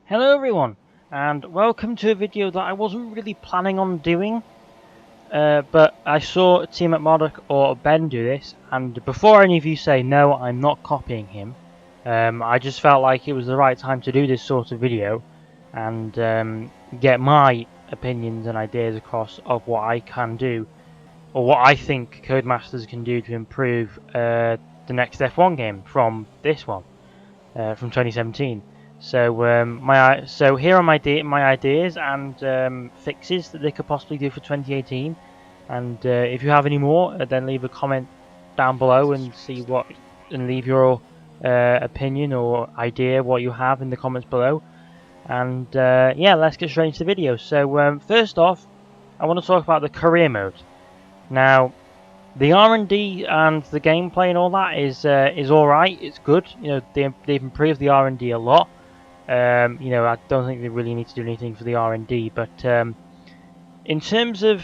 Hello everyone, and welcome to a video that I wasn't really planning on doing, but I saw Team McMurdoch or Ben do this, and before any of you say no, I'm not copying him, I just felt like it was the right time to do this sort of video, and get my opinions and ideas across of what I can do, or what I think Codemasters can do to improve the next F1 game from this one, from 2017. So here are my ideas and fixes that they could possibly do for 2018. And if you have any more, then leave a comment down below and leave your opinion or idea what you have in the comments below. And yeah, let's get straight into the video. So first off, I want to talk about the career mode. Now, the R&D and the gameplay and all that is all right. It's good. You know, they've improved the R&D a lot. You know, I don't think they really need to do anything for the R&D, but in terms of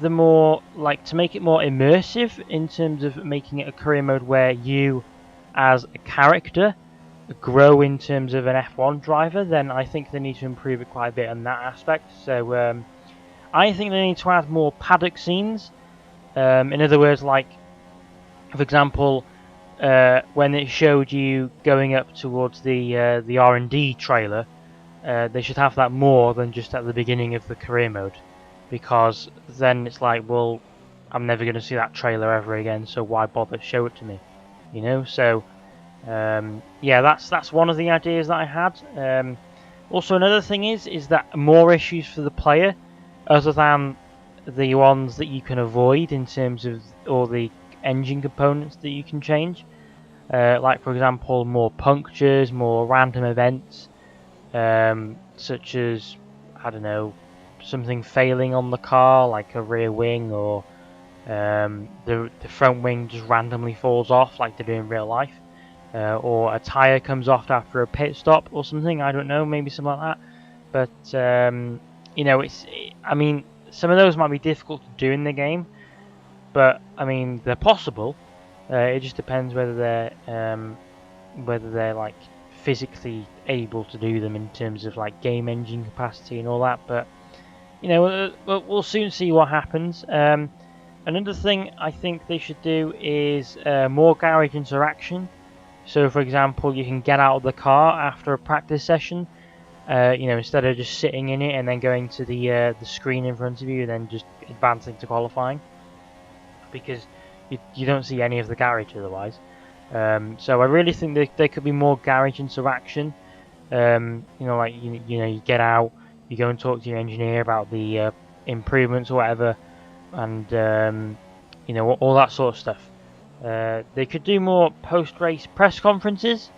the more, like, to make it more immersive, in terms of making it a career mode where you, as a character, grow in terms of an F1 driver, then I think they need to improve it quite a bit on that aspect. So I think they need to add more paddock scenes. In other words, like, for example, when it showed you going up towards the R&D trailer, they should have that more than just at the beginning of the career mode, because then it's like, well, I'm never going to see that trailer ever again, so why bother show it to me, you know? So yeah, that's one of the ideas that I had. Also, another thing is that more issues for the player, other than the ones that you can avoid in terms of all the engine components that you can change. Like, for example, more punctures, more random events, such as, I don't know, something failing on the car, like a rear wing, or the front wing just randomly falls off like they do in real life, or a tyre comes off after a pit stop or something. I don't know, maybe something like that. But you know, I mean, some of those might be difficult to do in the game, but I mean, they're possible. It just depends whether they're like physically able to do them in terms of like game engine capacity and all that. But you know, we'll soon see what happens. Another thing I think they should do is more garage interaction. So, for example, you can get out of the car after a practice session. You know, instead of just sitting in it and then going to the screen in front of you and then just advancing to qualifying, because you don't see any of the garage otherwise. So I really think there could be more garage interaction. You know, like you know, you get out, you go and talk to your engineer about the improvements or whatever, and you know, all that sort of stuff. They could do more post-race press conferences.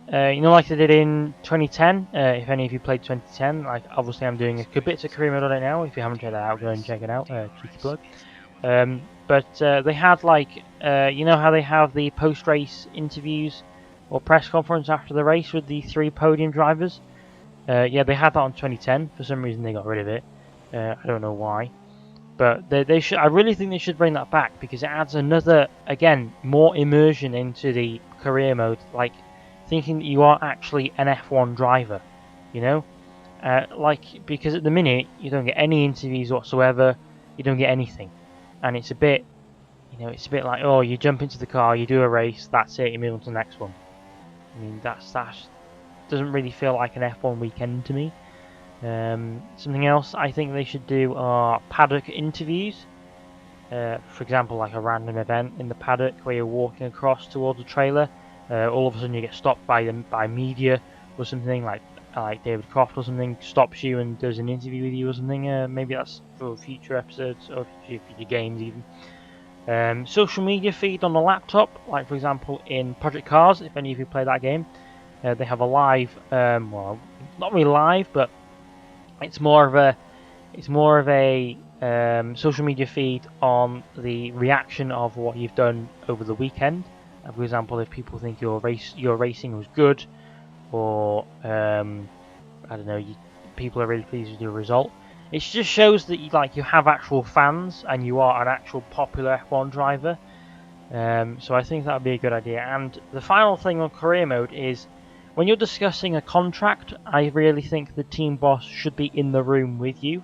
You know, like they did in 2010. If any of you played 2010, like obviously I'm doing a bit of career mode on it now. If you haven't checked that out, go and check it out. Cheeky plug. But they had, like, you know how they have the post-race interviews or press conference after the race with the 3 podium drivers? Yeah, they had that on 2010. For some reason, they got rid of it. I don't know why. But they should. I really think they should bring that back, because it adds another, again, more immersion into the career mode. Like, thinking that you are actually an F1 driver, you know? Like, because at the minute, you don't get any interviews whatsoever. You don't get anything. And it's a bit, you know, it's a bit like, oh, you jump into the car, you do a race, that's it, you move on to the next one. I mean, that doesn't really feel like an F1 weekend to me. Something else I think they should do are paddock interviews. For example, like a random event in the paddock where you're walking across towards a trailer. All of a sudden you get stopped by media or something, like David Croft or something stops you and does an interview with you or something. Maybe that's for future episodes or future games even. Social media feed on the laptop, like for example in Project Cars, if any of you play that game. They have a live, well, not really live, but it's more of a social media feed on the reaction of what you've done over the weekend. For example, if people think your racing was good, or I don't know, people are really pleased with your result. It just shows that you have actual fans and you are an actual popular F1 driver. So I think that would be a good idea. And the final thing on career mode is when you're discussing a contract, I really think the team boss should be in the room with you,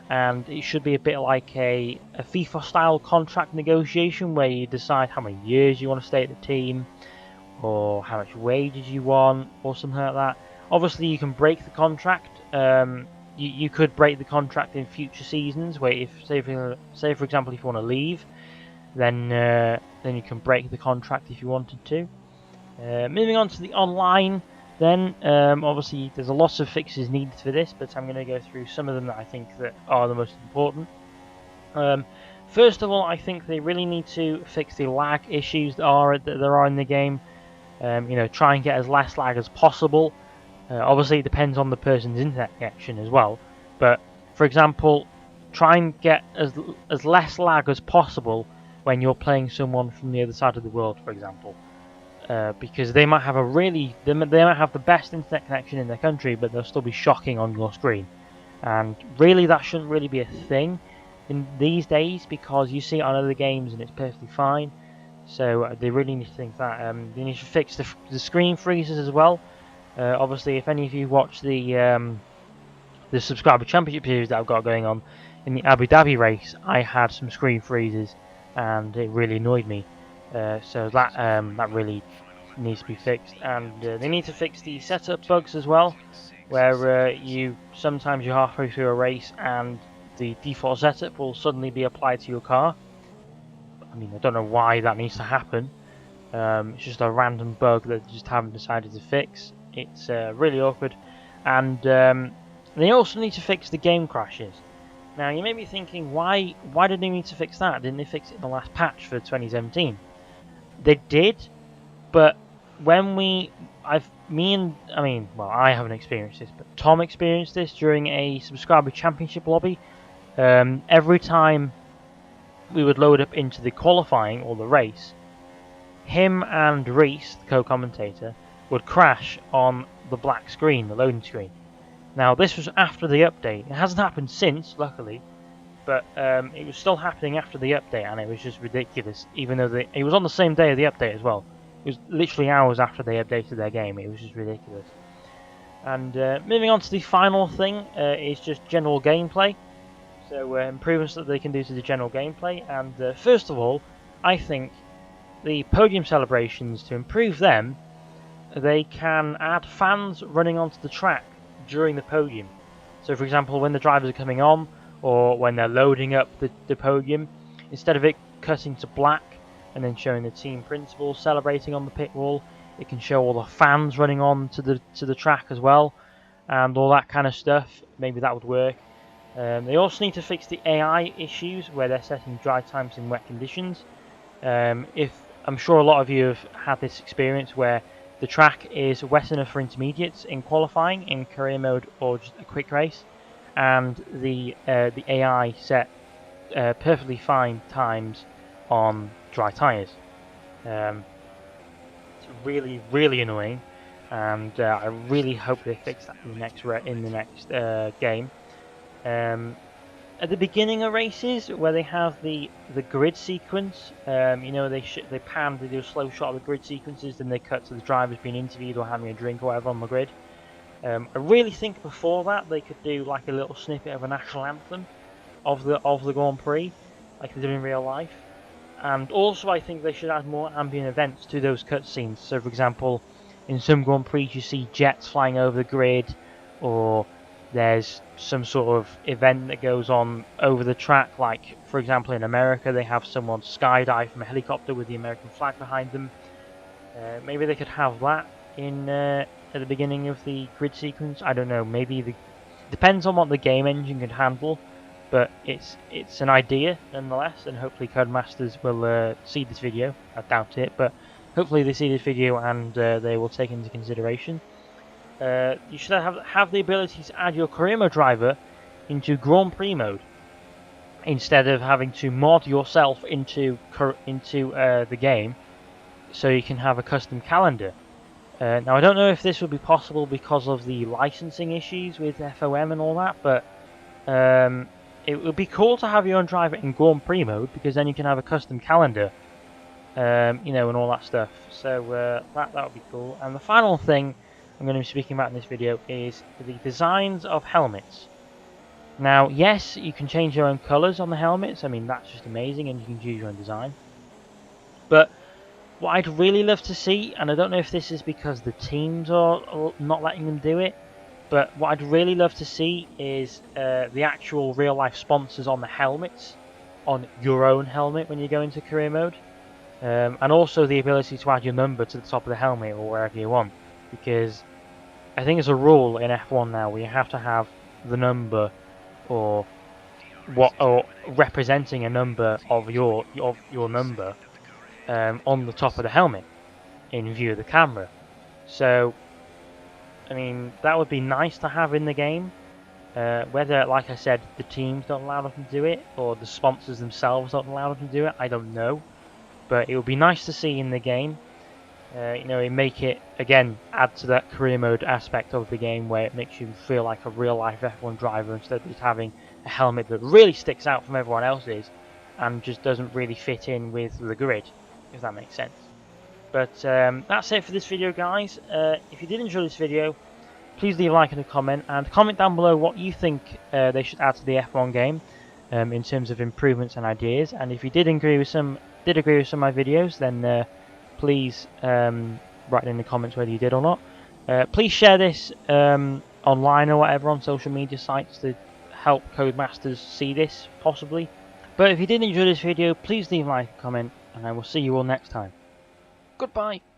and it should be a bit like a FIFA style contract negotiation where you decide how many years you want to stay at the team, or how much wages you want, or something like that. Obviously you can break the contract. You could break the contract in future seasons where, if say for example, if you want to leave, then you can break the contract if you wanted to. Moving on to the online, then obviously there's a lot of fixes needed for this, but I'm going to go through some of them that I think that are the most important. First of all, I think they really need to fix the lag issues that there are in the game. Try and get as less lag as possible. Obviously, it depends on the person's internet connection as well. But for example, try and get as less lag as possible when you're playing someone from the other side of the world, for example. Because they might have they might have the best internet connection in their country, but they'll still be shocking on your screen. And really, that shouldn't really be a thing in these days, because you see it on other games and it's perfectly fine. So they really need to think that. They need to fix the screen freezes as well. Obviously, if any of you watch the subscriber championship series that I've got going on in the Abu Dhabi race, I had some screen freezes, and it really annoyed me. So that really needs to be fixed, and they need to fix the setup bugs as well, where sometimes you're halfway through a race and the default setup will suddenly be applied to your car. I mean, I don't know why that needs to happen. It's just a random bug that they just haven't decided to fix. It's really awkward, and they also need to fix the game crashes. Now you may be thinking, why did they need to fix that? Didn't they fix it in the last patch for 2017? They did, but when I haven't experienced this, but Tom experienced this during a subscriber championship lobby. Every time we would load up into the qualifying or the race, him and Reese, the co-commentator, would crash on the black screen, the loading screen. Now this was after the update. It hasn't happened since, luckily, but it was still happening after the update, and it was just ridiculous. Even though it was on the same day of the update as well. It was literally hours after they updated their game. It was just ridiculous. And moving on to the final thing is just general gameplay. So improvements that they can do to the general gameplay. And first of all, I think the podium celebrations, to improve them, they can add fans running onto the track during the podium. So for example, when the drivers are coming on, or when they're loading up the podium, instead of it cutting to black and then showing the team principals celebrating on the pit wall, it can show all the fans running on to the track as well, and all that kind of stuff. Maybe that would work. They also need to fix the AI issues where they're setting dry times in wet conditions. I'm sure a lot of you have had this experience where the track is wet enough for intermediates in qualifying, in career mode, or just a quick race, and the AI set perfectly fine times on dry tyres. It's really, really annoying, and I really hope they fix that in the next game. At the beginning of races, where they have the grid sequence, they pan, they do a slow shot of the grid sequences, then they cut to the drivers being interviewed or having a drink or whatever on the grid. I really think before that they could do like a little snippet of a national anthem of the Grand Prix, like they do in real life. And also I think they should add more ambient events to those cutscenes. So for example, in some Grand Prix you see jets flying over the grid, or there's some sort of event that goes on over the track, like for example in America they have someone skydive from a helicopter with the American flag behind them. Maybe they could have that in at the beginning of the grid sequence. I don't know, maybe depends on what the game engine can handle, but it's an idea nonetheless, and hopefully Codemasters will see this video. I doubt it, but hopefully they see this video and they will take it into consideration. You should have the ability to add your career mode driver into Grand Prix mode, instead of having to mod yourself into the game, so you can have a custom calendar. Now I don't know if this would be possible because of the licensing issues with FOM and all that, but it would be cool to have your own driver in Grand Prix mode, because then you can have a custom calendar, and all that stuff. So that would be cool. And the final thing I'm going to be speaking about in this video is the designs of helmets. Now, yes, you can change your own colours on the helmets. I mean, that's just amazing, and you can choose your own design. But what I'd really love to see, and I don't know if this is because the teams are not letting them do it, but what I'd really love to see is the actual real-life sponsors on the helmets, on your own helmet when you go into career mode. And also the ability to add your number to the top of the helmet or wherever you want. Because I think it's a rule in F1 now where you have to have the number or representing a number of your number on the top of the helmet in view of the camera. So, I mean, that would be nice to have in the game. Whether, like I said, the teams don't allow them to do it or the sponsors themselves don't allow them to do it, I don't know. But it would be nice to see in the game. It make it, again, add to that career mode aspect of the game where it makes you feel like a real life F1 driver instead of just having a helmet that really sticks out from everyone else's and just doesn't really fit in with the grid, if that makes sense. But that's it for this video, guys. If you did enjoy this video, please leave a like and a comment, and comment down below what you think they should add to the F1 game in terms of improvements and ideas. And if you did agree with some of my videos, then please write in the comments whether you did or not. Please share this online or whatever on social media sites to help Codemasters see this, possibly. But if you did enjoy this video, please leave a like and comment, and I will see you all next time. Goodbye!